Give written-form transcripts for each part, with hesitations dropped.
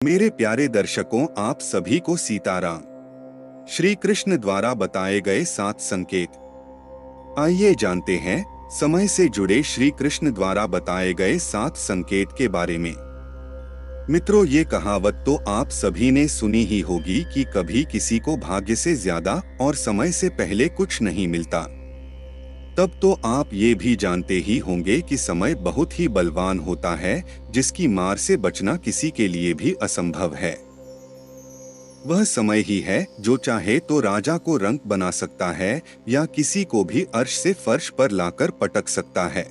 मेरे प्यारे दर्शकों, आप सभी को सीताराम। श्री कृष्ण द्वारा बताए गए 7 संकेत। आइए जानते हैं समय से जुड़े श्री कृष्ण द्वारा बताए गए 7 संकेत के बारे में। मित्रों, ये कहावत तो आप सभी ने सुनी ही होगी कि कभी किसी को भाग्य से ज्यादा और समय से पहले कुछ नहीं मिलता। तब तो आप ये भी जानते ही होंगे कि समय बहुत ही बलवान होता है, जिसकी मार से बचना किसी के लिए भी असंभव है। वह समय ही है जो चाहे तो राजा को रंक बना सकता है या किसी को भी अर्श से फर्श पर लाकर पटक सकता है।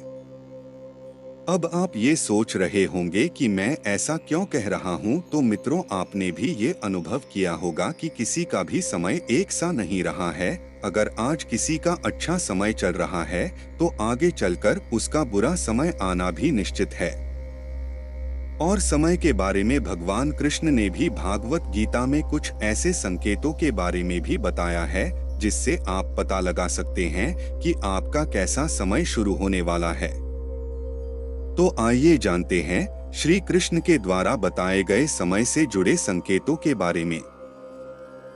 अब आप ये सोच रहे होंगे कि मैं ऐसा क्यों कह रहा हूँ, तो मित्रों, आपने भी ये अनुभव किया होगा कि किसी का भी समय एक सा नहीं रहा है। अगर आज किसी का अच्छा समय चल रहा है तो आगे चलकर उसका बुरा समय आना भी निश्चित है। और समय के बारे में भगवान कृष्ण ने भी भागवत गीता में कुछ ऐसे संकेतों के बारे में भी बताया है, जिससे आप पता लगा सकते हैं कि आपका कैसा समय शुरू होने वाला है। तो आइए जानते हैं श्री कृष्ण के द्वारा बताए गए समय से जुड़े संकेतों के बारे में।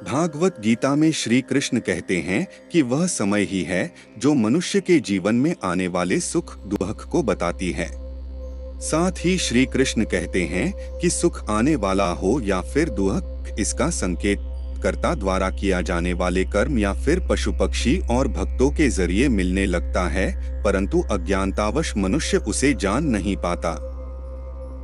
भागवत गीता में श्री कृष्ण कहते हैं कि वह समय ही है जो मनुष्य के जीवन में आने वाले सुख दुख को बताती है। साथ ही श्री कृष्ण कहते हैं कि सुख आने वाला हो या फिर दुख, इसका संकेत कर्ता द्वारा किया जाने वाले कर्म या फिर पशु पक्षी और भक्तों के जरिए मिलने लगता है, परंतु अज्ञानतावश मनुष्य उसे जान नहीं पाता।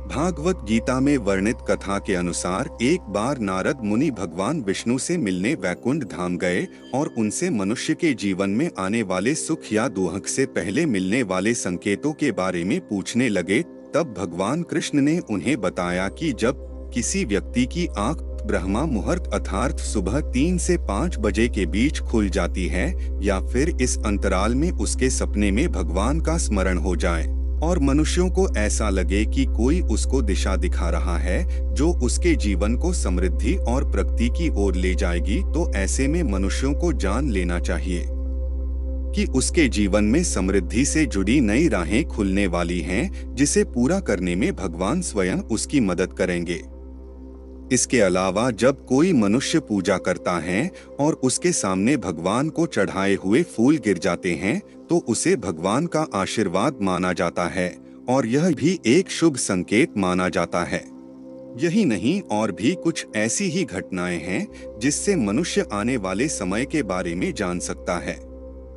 भागवत गीता में वर्णित कथा के अनुसार एक बार नारद मुनि भगवान विष्णु से मिलने वैकुंठ धाम गए और उनसे मनुष्य के जीवन में आने वाले सुख या दुख से पहले मिलने वाले संकेतों के बारे में पूछने लगे। तब भगवान कृष्ण ने उन्हें बताया कि जब किसी व्यक्ति की आंख ब्रह्मा मुहूर्त अर्थात सुबह 3 से 5 बजे के बीच खुल जाती है या फिर इस अंतराल में उसके सपने में भगवान का स्मरण हो जाए और मनुष्यों को ऐसा लगे कि कोई उसको दिशा दिखा रहा है जो उसके जीवन को समृद्धि और प्रगति की ओर ले जाएगी, तो ऐसे में मनुष्यों को जान लेना चाहिए कि उसके जीवन में समृद्धि से जुड़ी नई राहें खुलने वाली हैं, जिसे पूरा करने में भगवान स्वयं उसकी मदद करेंगे। इसके अलावा जब कोई मनुष्य पूजा करता है और उसके सामने भगवान को चढ़ाए हुए फूल गिर जाते हैं, तो उसे भगवान का आशीर्वाद माना जाता है और यह भी एक शुभ संकेत माना जाता है। यही नहीं, और भी कुछ ऐसी ही घटनाएं हैं जिससे मनुष्य आने वाले समय के बारे में जान सकता है।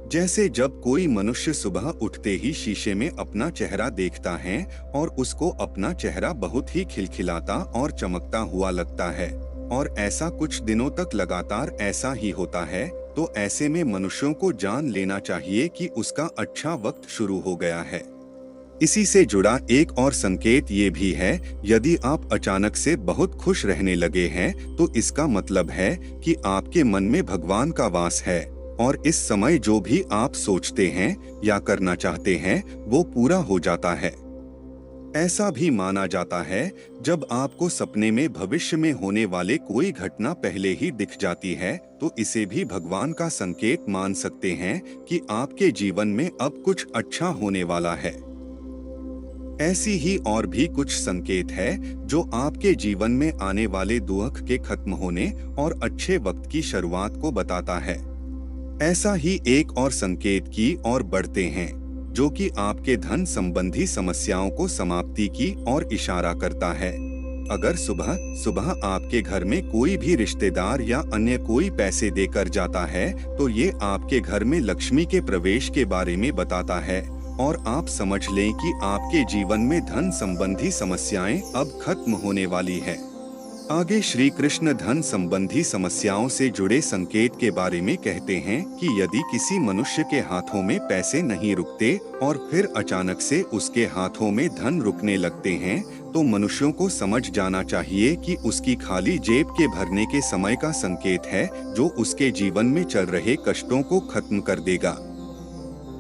जैसे जब कोई मनुष्य सुबह उठते ही शीशे में अपना चेहरा देखता है और उसको अपना चेहरा बहुत ही खिलखिलाता और चमकता हुआ लगता है, और ऐसा कुछ दिनों तक लगातार ऐसा ही होता है, तो ऐसे में मनुष्यों को जान लेना चाहिए कि उसका अच्छा वक्त शुरू हो गया है। इसी से जुड़ा एक और संकेत ये भी है, यदि आप अचानक से बहुत खुश रहने लगे हैं तो इसका मतलब है कि आपके मन में भगवान का वास है और इस समय जो भी आप सोचते हैं या करना चाहते हैं वो पूरा हो जाता है। ऐसा भी माना जाता है जब आपको सपने में भविष्य में होने वाले कोई घटना पहले ही दिख जाती है, तो इसे भी भगवान का संकेत मान सकते हैं कि आपके जीवन में अब कुछ अच्छा होने वाला है। ऐसी ही और भी कुछ संकेत है जो आपके जीवन में आने वाले दुख के खत्म होने और अच्छे वक्त की शुरुआत को बताता है। ऐसा ही एक और संकेत की ओर बढ़ते हैं जो कि आपके धन संबंधी समस्याओं को समाप्ति की ओर इशारा करता है। अगर सुबह सुबह आपके घर में कोई भी रिश्तेदार या अन्य कोई पैसे देकर जाता है, तो ये आपके घर में लक्ष्मी के प्रवेश के बारे में बताता है और आप समझ लें कि आपके जीवन में धन संबंधी समस्याएं अब खत्म होने वाली है। आगे श्री कृष्ण धन संबंधी समस्याओं से जुड़े संकेत के बारे में कहते हैं कि यदि किसी मनुष्य के हाथों में पैसे नहीं रुकते और फिर अचानक से उसके हाथों में धन रुकने लगते हैं, तो मनुष्यों को समझ जाना चाहिए कि उसकी खाली जेब के भरने के समय का संकेत है, जो उसके जीवन में चल रहे कष्टों को खत्म कर देगा।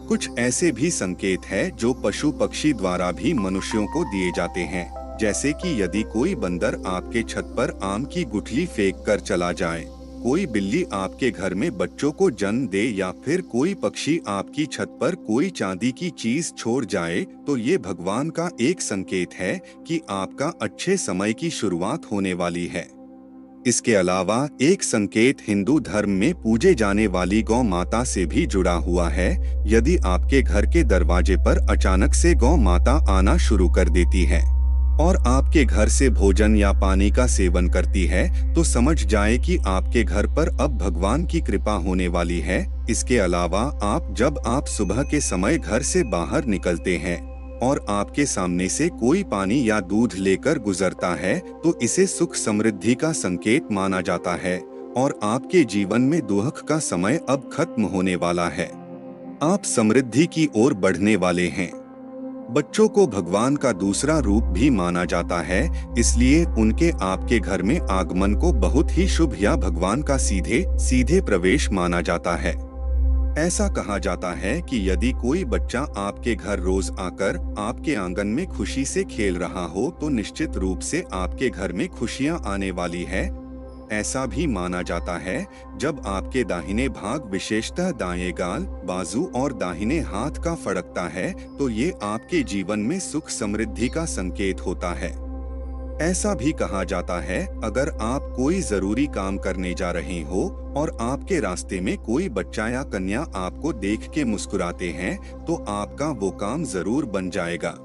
कुछ ऐसे भी संकेत है जो पशु पक्षी द्वारा भी मनुष्यों को दिए जाते हैं, जैसे कि यदि कोई बंदर आपके छत पर आम की गुठली फेंक कर चला जाए कोई बिल्ली आपके घर में बच्चों को जन्म दे या फिर कोई पक्षी आपकी छत पर कोई चांदी की चीज छोड़ जाए, तो ये भगवान का एक संकेत है कि आपका अच्छे समय की शुरुआत होने वाली है। इसके अलावा एक संकेत हिंदू धर्म में पूजे जाने वाली गौ माता से भी जुड़ा हुआ है। यदि आपके घर के दरवाजे पर अचानक से गौ माता आना शुरू कर देती है और आपके घर से भोजन या पानी का सेवन करती है, तो समझ जाए कि आपके घर पर अब भगवान की कृपा होने वाली है। इसके अलावा जब आप सुबह के समय घर से बाहर निकलते हैं और आपके सामने से कोई पानी या दूध लेकर गुजरता है, तो इसे सुख समृद्धि का संकेत माना जाता है और आपके जीवन में दुख का समय अब खत्म होने वाला है। आप समृद्धि की ओर बढ़ने वाले हैं। बच्चों को भगवान का दूसरा रूप भी माना जाता है, इसलिए उनके आपके घर में आगमन को बहुत ही शुभ या भगवान का सीधे प्रवेश माना जाता है। ऐसा कहा जाता है कि यदि कोई बच्चा आपके घर रोज आकर आपके आंगन में खुशी से खेल रहा हो, तो निश्चित रूप से आपके घर में खुशियां आने वाली है। ऐसा भी माना जाता है जब आपके दाहिने भाग, विशेषतः दाएं गाल, बाजू और दाहिने हाथ का फड़कता है, तो ये आपके जीवन में सुख समृद्धि का संकेत होता है। ऐसा भी कहा जाता है अगर आप कोई जरूरी काम करने जा रहे हो और आपके रास्ते में कोई बच्चा या कन्या आपको देख के मुस्कुराते हैं, तो आपका वो काम जरूर बन जाएगा।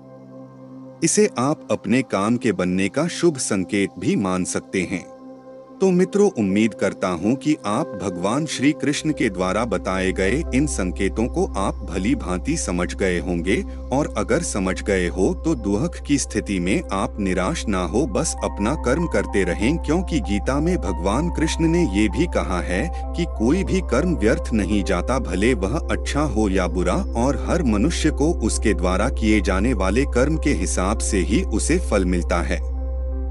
इसे आप अपने काम के बनने का शुभ संकेत भी मान सकते हैं। तो मित्रों, उम्मीद करता हूँ कि आप भगवान श्री कृष्ण के द्वारा बताए गए इन संकेतों को आप भली भांति समझ गए होंगे, और अगर समझ गए हो तो दुख की स्थिति में आप निराश ना हो, बस अपना कर्म करते रहें, क्योंकि गीता में भगवान कृष्ण ने ये भी कहा है कि कोई भी कर्म व्यर्थ नहीं जाता, भले वह अच्छा हो या बुरा, और हर मनुष्य को उसके द्वारा किए जाने वाले कर्म के हिसाब से ही उसे फल मिलता है।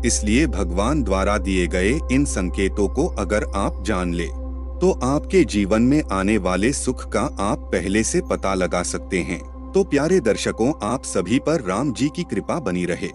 इसलिए भगवान द्वारा दिए गए इन संकेतों को अगर आप जान ले, तो आपके जीवन में आने वाले सुख का आप पहले से पता लगा सकते हैं। तो प्यारे दर्शकों, आप सभी पर राम जी की कृपा बनी रहे।